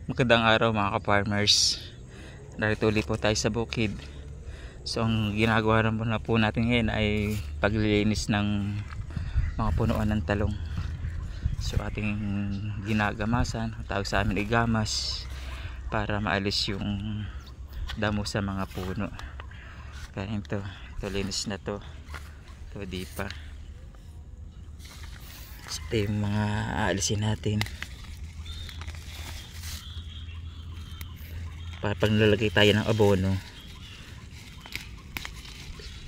Magandang araw mga ka-farmers. Narito ulit po tayo sa bukid. So ang ginagawa naman na po natin ngayon ay paglilinis ng mga punuan ng talong. So ating ginagamasan, tawag sa amin igamas, para maalis yung damo sa mga puno. Kaya ito linis na to. Ito di pa. So ito yung mga aalisin natin. Para pag nilalagay tayo ng abono,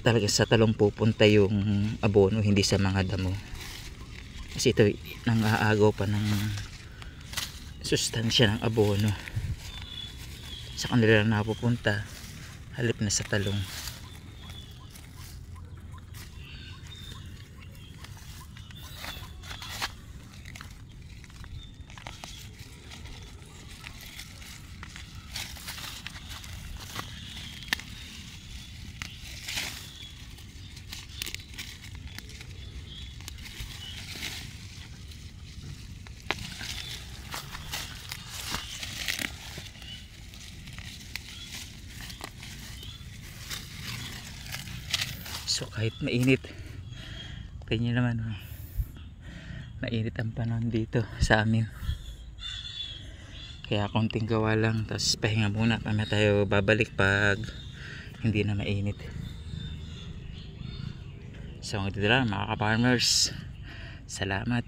talaga sa talong pupunta yung abono, hindi sa mga damo. Kasi ito nang aagaw pa ng sustansya ng abono, sa kanila na napupunta, halip na sa talong. So kahit mainit, kanya naman mainit ang panahon dito sa amin, kaya konting gawa lang, tapos pahinga muna, kami tayo babalik pag hindi na mainit. So dito lang mga ka-farmers, salamat.